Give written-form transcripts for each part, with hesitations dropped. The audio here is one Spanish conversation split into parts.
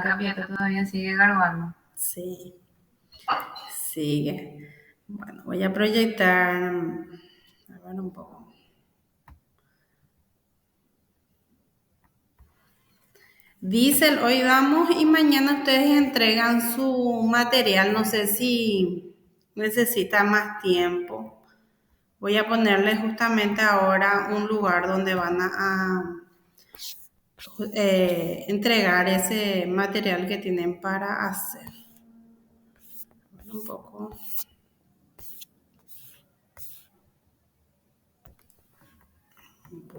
Capieta todavía sigue grabando. Sí, sigue. Bueno, voy a proyectar, a ver un poco. Diesel, hoy damos y mañana ustedes entregan su material. No sé si necesita más tiempo. Voy a ponerles justamente ahora un lugar donde van a entregar ese material que tienen para hacer. Un poco.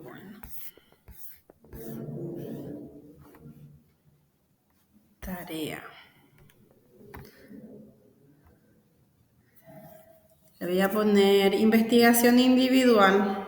Bueno. Tarea. Le voy a poner investigación individual.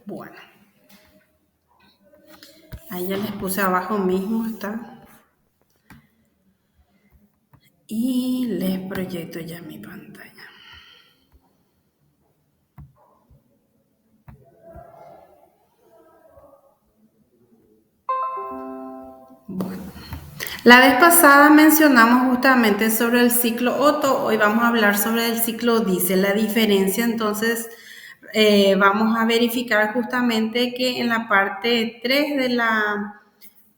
Bueno. Ahí ya les puse abajo mismo, está. Y les proyecto ya mi pantalla. Bueno. La vez pasada mencionamos justamente sobre el ciclo Otto, hoy vamos a hablar sobre el ciclo diésel. La diferencia entonces, vamos a verificar justamente que en la parte 3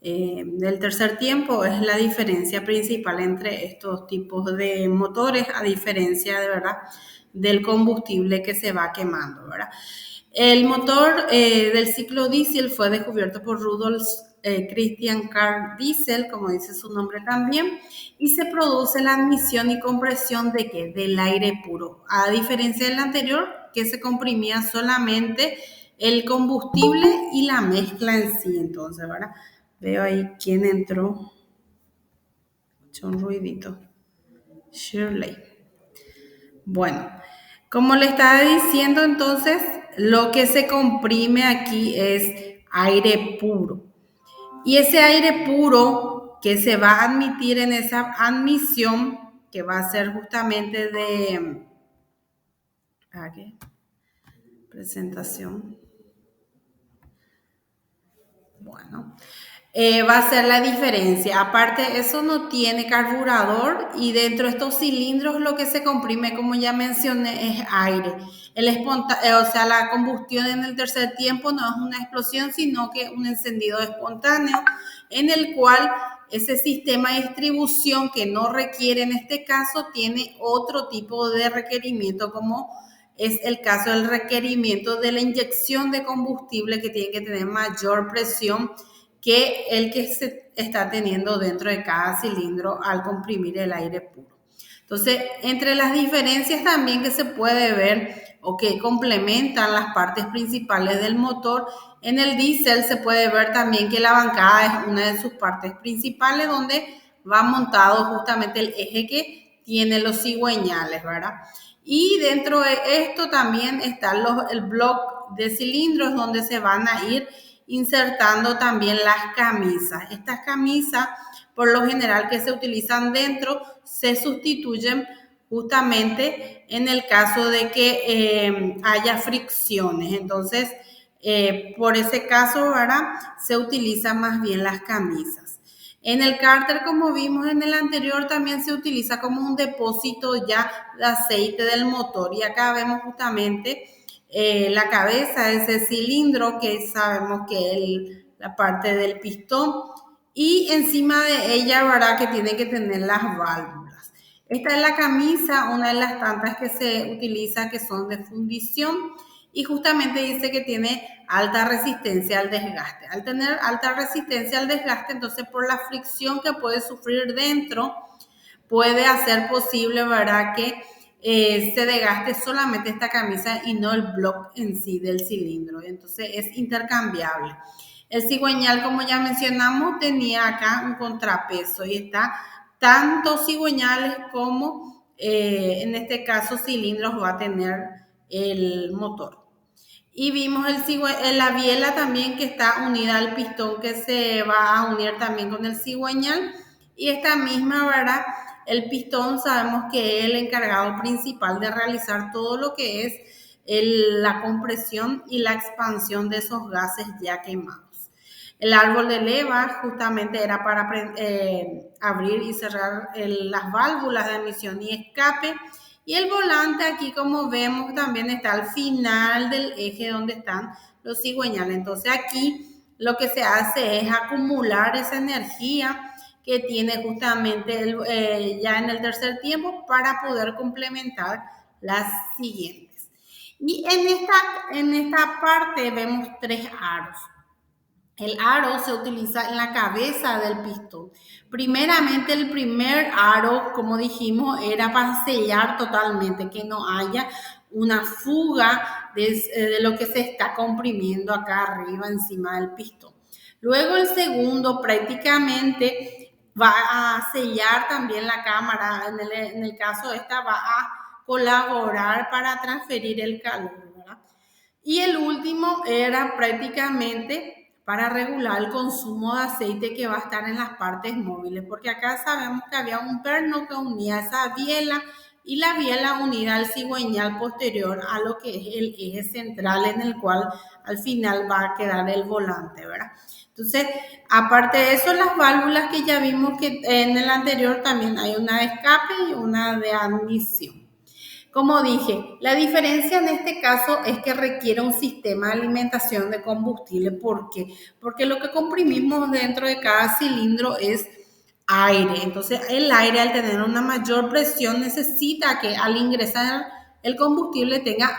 del tercer tiempo es la diferencia principal entre estos tipos de motores, a diferencia de verdad del combustible que se va quemando, ¿verdad? El motor del ciclo diésel fue descubierto por Rudolf Christian Carl Diesel, como dice su nombre también, y se produce la admisión y compresión de ¿qué? Del aire puro, a diferencia del anterior, que se comprimía solamente el combustible y la mezcla en sí. Entonces, ¿verdad? Veo ahí quién entró. Escuché un ruidito. Shirley. Bueno, como le estaba diciendo, entonces, lo que se comprime aquí es aire puro. Y ese aire puro que se va a admitir en esa admisión, que va a ser justamente de ¿qué? Presentación. Bueno, va a ser la diferencia. Aparte, eso no tiene carburador y dentro de estos cilindros lo que se comprime, como ya mencioné, es aire. O sea, la combustión en el tercer tiempo no es una explosión, sino que un encendido espontáneo en el cual ese sistema de distribución que no requiere en este caso tiene otro tipo de requerimiento, como es el caso del requerimiento de la inyección de combustible, que tiene que tener mayor presión que el que se está teniendo dentro de cada cilindro al comprimir el aire puro. Entonces, entre las diferencias también que se puede ver o que complementan las partes principales del motor, en el diésel se puede ver también que la bancada es una de sus partes principales, donde va montado justamente el eje que tiene los cigüeñales, ¿verdad? Y dentro de esto también está el bloque de cilindros, donde se van a ir insertando también las camisas. Estas camisas, por lo general, que se utilizan dentro, se sustituyen justamente en el caso de que haya fricciones. Entonces, por ese caso, ¿verdad? Se utilizan más bien las camisas. En el cárter, como vimos en el anterior, también se utiliza como un depósito ya de aceite del motor. Y acá vemos justamente la cabeza de ese cilindro, que sabemos que es la parte del pistón, y encima de ella, ¿verdad? Que tiene que tener las válvulas. Esta es la camisa, una de las tantas que se utiliza, que son de fundición, y justamente dice que tiene alta resistencia al desgaste. Al tener alta resistencia al desgaste, entonces por la fricción que puede sufrir dentro, puede hacer posible, ¿verdad?, que se desgaste solamente esta camisa y no el bloque en sí del cilindro. Entonces es intercambiable. El cigüeñal, como ya mencionamos, tenía acá un contrapeso y está tanto cigüeñales como en este caso cilindros va a tener el motor. Y vimos la biela también que está unida al pistón que se va a unir también con el cigüeñal. Y esta misma, ¿verdad? El pistón sabemos que es el encargado principal de realizar todo lo que es la compresión y la expansión de esos gases ya quemados. El árbol de leva justamente era para abrir y cerrar las válvulas de admisión y escape. Y el volante aquí, como vemos, también está al final del eje donde están los cigüeñales. Entonces aquí lo que se hace es acumular esa energía que tiene justamente ya en el tercer tiempo para poder complementar las siguientes. Y en esta parte vemos 3 aros. El aro se utiliza en la cabeza del pistón. Primeramente, el primer aro, como dijimos, era para sellar totalmente, que no haya una fuga de lo que se está comprimiendo acá arriba encima del pistón. Luego el segundo prácticamente va a sellar también la cámara. En el caso de esta va a colaborar para transferir el calor, ¿verdad? Y el último era prácticamente para regular el consumo de aceite que va a estar en las partes móviles, porque acá sabemos que había un perno que unía esa biela y la biela unida al cigüeñal posterior a lo que es el eje central en el cual al final va a quedar el volante, ¿verdad? Entonces, aparte de eso, las válvulas que ya vimos que en el anterior también hay una de escape y una de admisión. Como dije, la diferencia en este caso es que requiere un sistema de alimentación de combustible. ¿Por qué? Porque lo que comprimimos dentro de cada cilindro es aire. Entonces, el aire, al tener una mayor presión, necesita que al ingresar el combustible tenga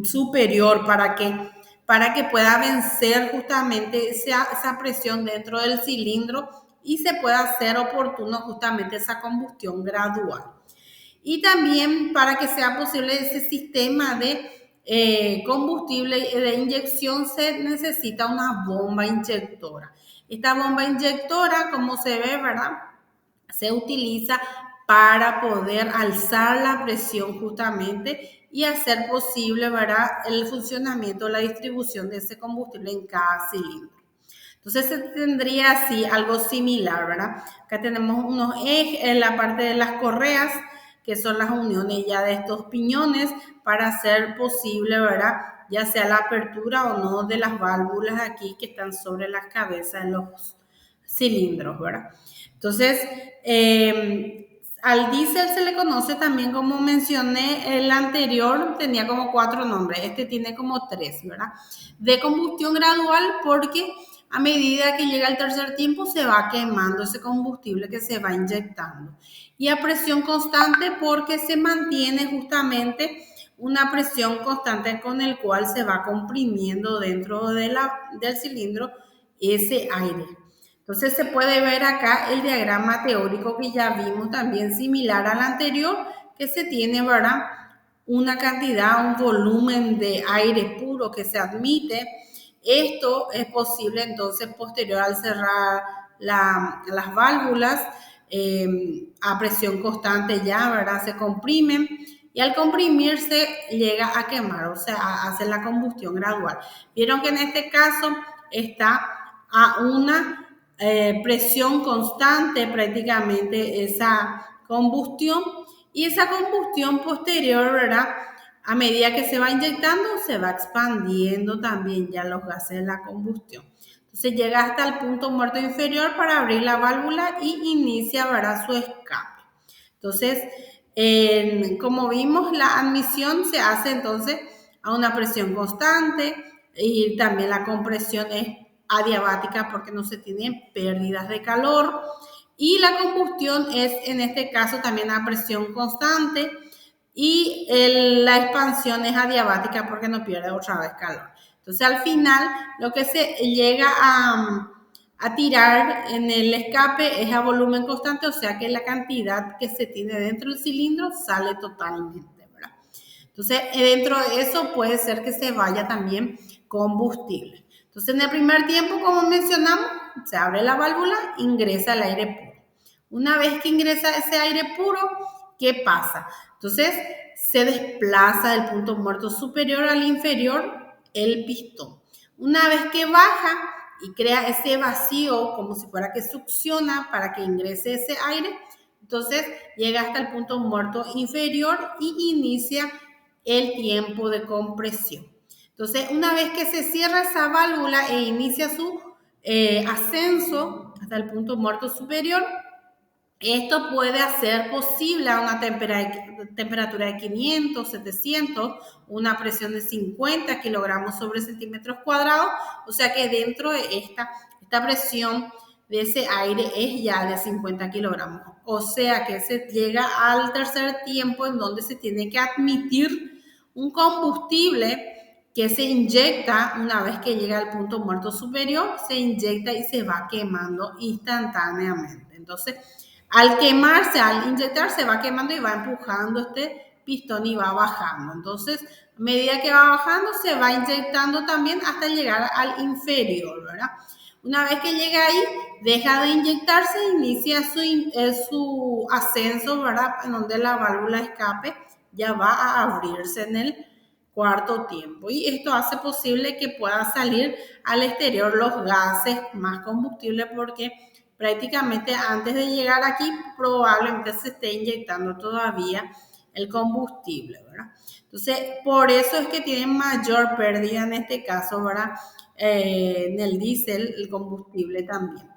superior para que pueda vencer justamente esa presión dentro del cilindro y se pueda hacer oportuno justamente esa combustión gradual. Y también para que sea posible ese sistema de combustible de inyección se necesita una bomba inyectora. Esta bomba inyectora, como se ve, ¿verdad?, se utiliza para poder alzar la presión justamente y hacer posible, ¿verdad?, el funcionamiento, la distribución de ese combustible en cada cilindro. Entonces se tendría así algo similar, ¿verdad? Acá tenemos unos ejes en la parte de las correas, que son las uniones ya de estos piñones para hacer posible, ¿verdad?, ya sea la apertura o no de las válvulas aquí que están sobre las cabezas de los cilindros, ¿verdad? Entonces, al diésel se le conoce también, como mencioné, el anterior tenía como 4 nombres, este tiene como 3, ¿verdad? De combustión gradual porque a medida que llega el tercer tiempo se va quemando ese combustible que se va inyectando. Y a presión constante porque se mantiene justamente una presión constante con el cual se va comprimiendo dentro del cilindro ese aire. Entonces se puede ver acá el diagrama teórico que ya vimos también similar al anterior, que se tiene, ¿verdad?, una cantidad, un volumen de aire puro que se admite. Esto es posible entonces posterior al cerrar las válvulas a presión constante ya, ¿verdad?, se comprimen y al comprimirse llega a quemar, o sea, hace la combustión gradual. Vieron que en este caso está a una presión constante prácticamente esa combustión y esa combustión posterior, ¿verdad?, a medida que se va inyectando se va expandiendo también ya los gases de la combustión. Entonces llega hasta el punto muerto inferior para abrir la válvula y inicia, ¿verdad?, su escape. Entonces, como vimos, la admisión se hace entonces a una presión constante y también la compresión es adiabática porque no se tienen pérdidas de calor y la combustión es en este caso también a presión constante, y la expansión es adiabática porque no pierde otra vez calor. Entonces al final lo que se llega a tirar en el escape es a volumen constante, o sea que la cantidad que se tiene dentro del cilindro sale totalmente, ¿verdad? Entonces dentro de eso puede ser que se vaya también combustible. Entonces en el primer tiempo, como mencionamos, se abre la válvula, ingresa el aire puro. Una vez que ingresa ese aire puro, ¿qué pasa? Entonces se desplaza del punto muerto superior al inferior el pistón. Una vez que baja y crea ese vacío como si fuera que succiona para que ingrese ese aire, entonces llega hasta el punto muerto inferior y inicia el tiempo de compresión. Entonces, una vez que se cierra esa válvula e inicia su ascenso hasta el punto muerto superior, esto puede hacer posible a una temperatura de 500, 700, una presión de 50 kilogramos sobre centímetros cuadrados, o sea que dentro de esta presión de ese aire es ya de 50 kilogramos, o sea que se llega al tercer tiempo en donde se tiene que admitir un combustible que se inyecta una vez que llega al punto muerto superior, se inyecta y se va quemando instantáneamente. Entonces, al quemarse, al inyectar, se va quemando y va empujando este pistón y va bajando. Entonces, a medida que va bajando, se va inyectando también hasta llegar al inferior, ¿verdad? Una vez que llega ahí, deja de inyectarse, inicia su ascenso, ¿verdad? En donde la válvula de escape ya va a abrirse en el cuarto tiempo. Y esto hace posible que pueda salir al exterior los gases más combustible porque prácticamente antes de llegar aquí probablemente se esté inyectando todavía el combustible, ¿verdad? Entonces, por eso es que tienen mayor pérdida en este caso, ¿verdad? En el diésel, el combustible también.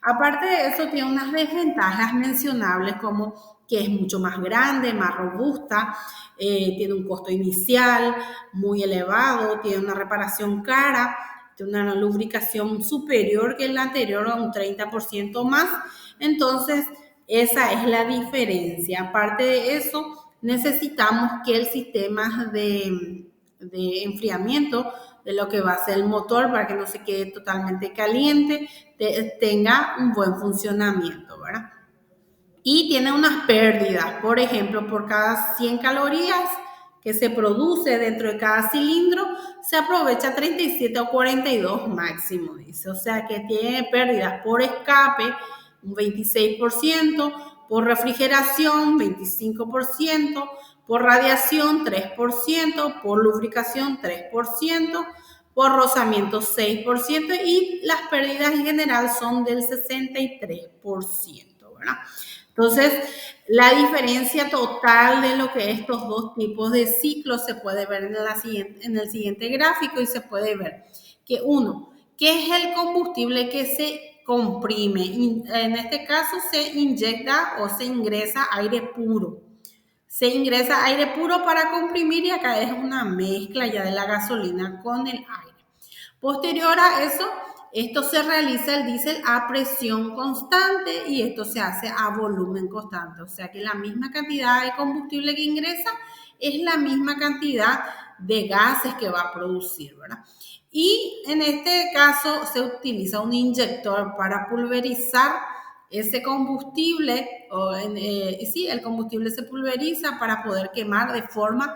Aparte de eso, tiene unas desventajas mencionables como que es mucho más grande, más robusta, tiene un costo inicial muy elevado, tiene una reparación cara, tiene una lubricación superior que la anterior a un 30% más. Entonces, esa es la diferencia. Aparte de eso, necesitamos que el sistema de enfriamiento de lo que va a ser el motor para que no se quede totalmente caliente, tenga un buen funcionamiento, ¿verdad? Y tiene unas pérdidas, por ejemplo, por cada 100 calorías que se produce dentro de cada cilindro, se aprovecha 37 o 42 máximo, dice. O sea que tiene pérdidas por escape, un 26%, por refrigeración, 25%, por radiación, 3%, por lubricación, 3%, por rozamiento, 6%, y las pérdidas en general son del 63%, ¿verdad? Entonces, la diferencia total de lo que estos dos tipos de ciclos se puede ver en el siguiente gráfico y se puede ver que uno, ¿qué es el combustible que se comprime? En este caso se inyecta o se ingresa aire puro. Se ingresa aire puro para comprimir y acá es una mezcla ya de la gasolina con el aire. Posterior a eso, esto se realiza el diésel a presión constante y esto se hace a volumen constante. O sea que la misma cantidad de combustible que ingresa es la misma cantidad de gases que va a producir, ¿verdad? Y en este caso se utiliza un inyector para pulverizar ese combustible, sí, el combustible se pulveriza para poder quemar de forma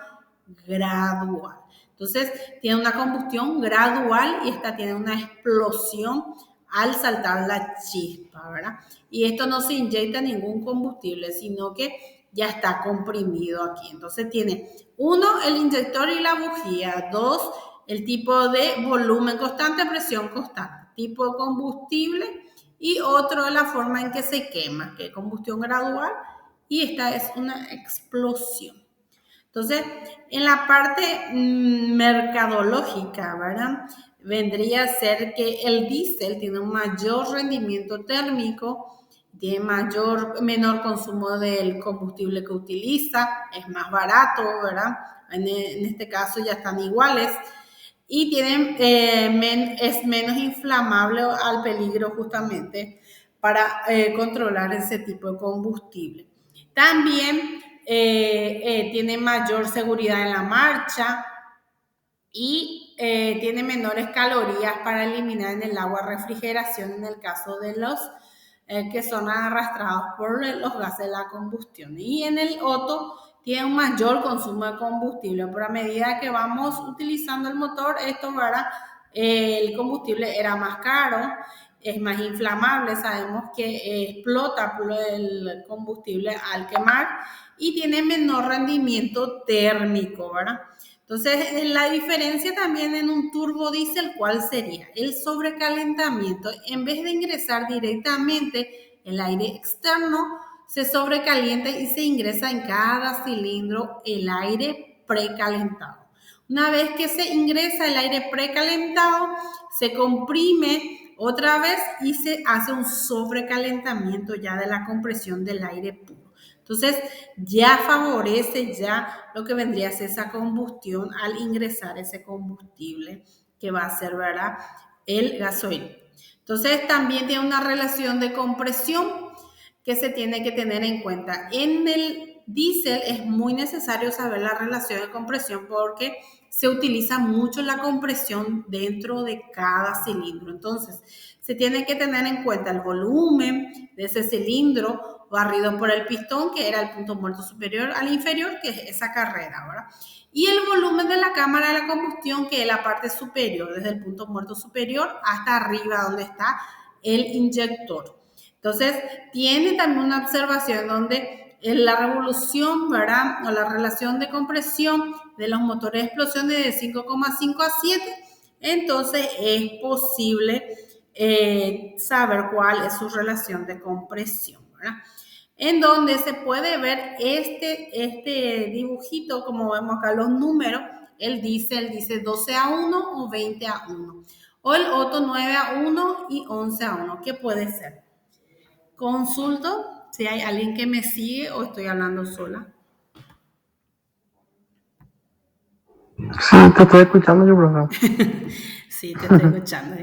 gradual. Entonces, tiene una combustión gradual y esta tiene una explosión al saltar la chispa, ¿verdad? Y esto no se inyecta ningún combustible, sino que ya está comprimido aquí. Entonces, tiene uno, el inyector y la bujía. Dos, el tipo de volumen constante, presión constante. Tipo de combustible y otro, la forma en que se quema, que es combustión gradual y esta es una explosión. Entonces, en la parte mercadológica, ¿verdad? Vendría a ser que el diésel tiene un mayor rendimiento térmico, tiene menor consumo del combustible que utiliza, es más barato, ¿verdad? En este caso ya están iguales y es menos inflamable al peligro justamente para controlar ese tipo de combustible. También tiene mayor seguridad en la marcha y tiene menores calorías para eliminar en el agua refrigeración en el caso de los que son arrastrados por los gases de la combustión. Y en el Otto tiene un mayor consumo de combustible, pero a medida que vamos utilizando el motor, esto, ¿verdad? El combustible era más caro, es más inflamable, sabemos que explota el combustible al quemar y tiene menor rendimiento térmico, ¿verdad? Entonces, la diferencia también en un turbodiesel, ¿cuál sería? El sobrecalentamiento. En vez de ingresar directamente el aire externo, se sobrecalienta y se ingresa en cada cilindro el aire precalentado. Una vez que se ingresa el aire precalentado, se comprime otra vez y se hace un sobrecalentamiento ya de la compresión del aire puro. Entonces, ya favorece ya lo que vendría a ser esa combustión al ingresar ese combustible que va a ser, ¿verdad? El gasoil. Entonces, también tiene una relación de compresión que se tiene que tener en cuenta. En el diésel es muy necesario saber la relación de compresión porque se utiliza mucho la compresión dentro de cada cilindro. Entonces, se tiene que tener en cuenta el volumen de ese cilindro barrido por el pistón, que era el punto muerto superior al inferior, que es esa carrera, ¿verdad? Y el volumen de la cámara de la combustión, que es la parte superior, desde el punto muerto superior hasta arriba, donde está el inyector. Entonces, tiene también una observación donde la revolución, ¿verdad? O la relación de compresión de los motores de explosión de 5,5 a 7, entonces es posible saber cuál es su relación de compresión, ¿verdad? En donde se puede ver este dibujito, como vemos acá los números, el dice 12 a 1 o 20 a 1, o el Otto 9 a 1 y 11 a 1, ¿qué puede ser? Consulto si hay alguien que me sigue o estoy hablando sola. Sí, te estoy escuchando yo, profesor. Sí, te estoy escuchando.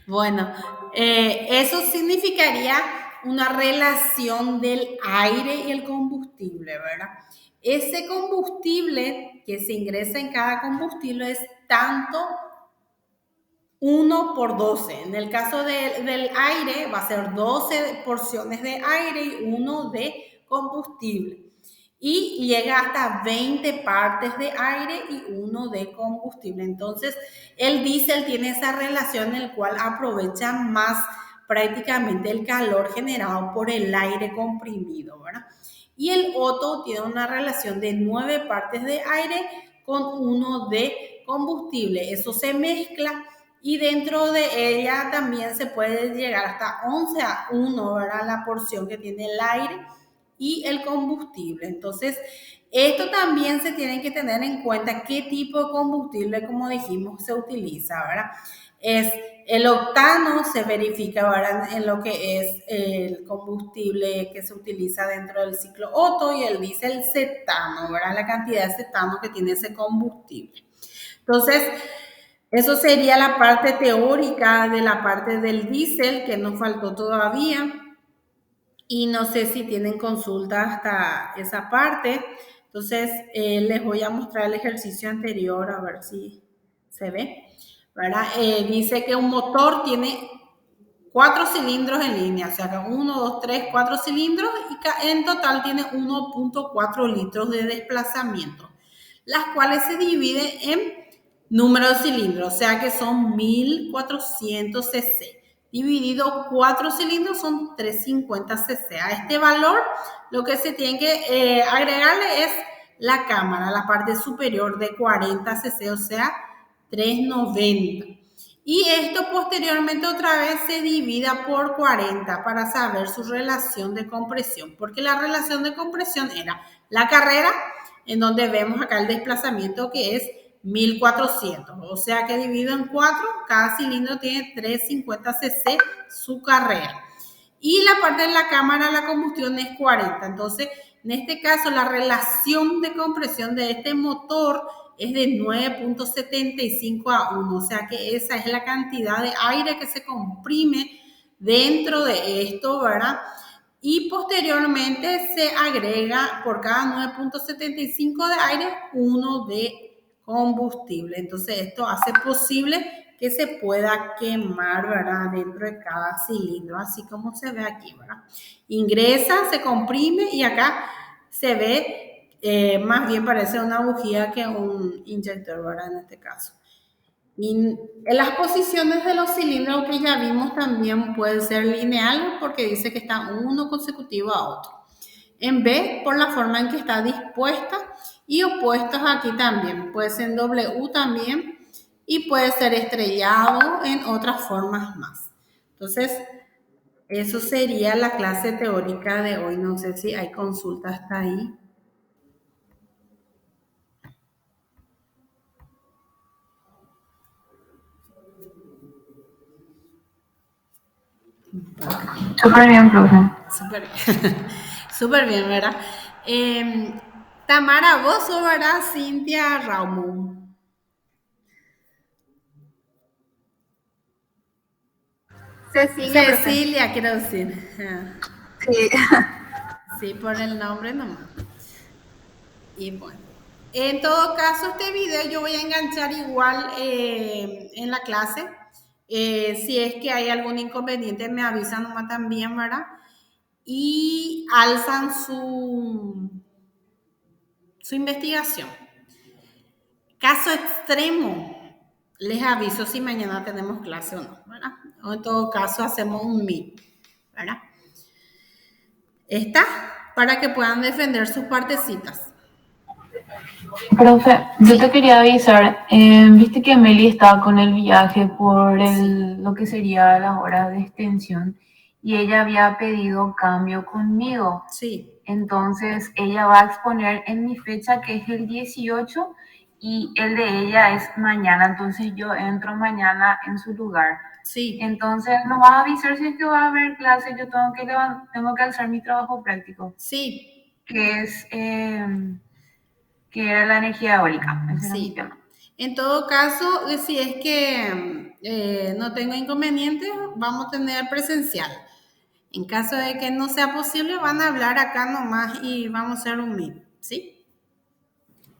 Bueno, eso significaría una relación del aire y el combustible, ¿verdad? Ese combustible que se ingresa en cada combustible es tanto 1 por 12. En el caso del aire va a ser 12 porciones de aire y 1 de combustible. Y llega hasta 20 partes de aire y 1 de combustible. Entonces, el diésel tiene esa relación en la cual aprovecha más prácticamente el calor generado por el aire comprimido, ¿verdad? Y el Otto tiene una relación de 9 partes de aire con 1 de combustible. Eso se mezcla y dentro de ella también se puede llegar hasta 11 a 1, ¿verdad? La porción que tiene el aire y el combustible. Entonces, esto también se tiene que tener en cuenta qué tipo de combustible, como dijimos, se utiliza, ¿verdad? Es el octano, se verifica, ¿verdad? En lo que es el combustible que se utiliza dentro del ciclo Otto, y el diésel cetano, ¿verdad? La cantidad de cetano que tiene ese combustible. Entonces, eso sería la parte teórica de la parte del diésel, que nos faltó todavía. Y no sé si tienen consulta hasta esa parte. Entonces, les voy a mostrar el ejercicio anterior a ver si se ve, ¿verdad? Dice que un motor tiene 4 cilindros en línea, o sea que 1, 2, 3, 4 cilindros y en total tiene 1.4 litros de desplazamiento, las cuales se dividen en número de cilindros, o sea que son 1400 cc. Dividido 4 cilindros son 350 cc. A este valor lo que se tiene que agregarle es la cámara, la parte superior de 40 cc, o sea 390. Y esto posteriormente otra vez se divida por 40 para saber su relación de compresión, porque la relación de compresión era la carrera, en donde vemos acá el desplazamiento que es 1400, o sea que dividido en 4, cada cilindro tiene 350 cc su carrera. Y la parte de la cámara, la combustión es 40. Entonces, en este caso, la relación de compresión de este motor es de 9.75 a 1, o sea que esa es la cantidad de aire que se comprime dentro de esto, ¿verdad? y posteriormente se agrega por cada 9.75 de aire 1 de combustible. Entonces esto hace posible que se pueda quemar, ¿verdad? Dentro de cada cilindro, así como se ve aquí, ¿verdad? Ingresa, se comprime y acá se ve, más bien parece una bujía que un inyector, ¿verdad? En este caso. Y en las posiciones de los cilindros que ya vimos también puede ser lineal porque dice que está uno consecutivo a otro. En B, por la forma en que está dispuesta y opuestos aquí también. Puede ser en W también y puede ser estrellado en otras formas más. Entonces, eso sería la clase teórica de hoy. No sé si hay consulta hasta ahí. Súper bien, profe. Súper bien. Súper bien, ¿verdad? Tamara, vos sos, ¿verdad? Cintia Raumú. Cecilia, profe. Cecilia, quiero decir. Sí. Sí, por el nombre nomás. Y bueno, en todo caso, este video yo voy a enganchar igual en la clase. Si es que hay algún inconveniente, me avisan nomás también, ¿verdad? Y alzan su investigación. Caso extremo, les aviso si mañana tenemos clase o no, ¿verdad? O en todo caso, hacemos un meet, ¿verdad? Está para que puedan defender sus partecitas. Profe, yo te quería avisar, viste que Meli estaba con el viaje por lo que sería las horas de extensión y ella había pedido cambio conmigo. Sí. Entonces ella va a exponer en mi fecha que es el 18 y el de ella es mañana, entonces yo entro mañana en su lugar. Sí. Entonces nos vas a avisar si es que va a haber clase, yo tengo que alzar mi trabajo práctico. Sí. Que es... que era la energía eólica. Ese era mi Sí. tema. En todo caso, si es que no tengo inconvenientes, vamos a tener presencial. En caso de que no sea posible, van a hablar acá nomás y vamos a hacer un meet, ¿sí?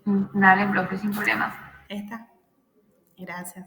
Dale, profe, sin problemas. Está. Gracias.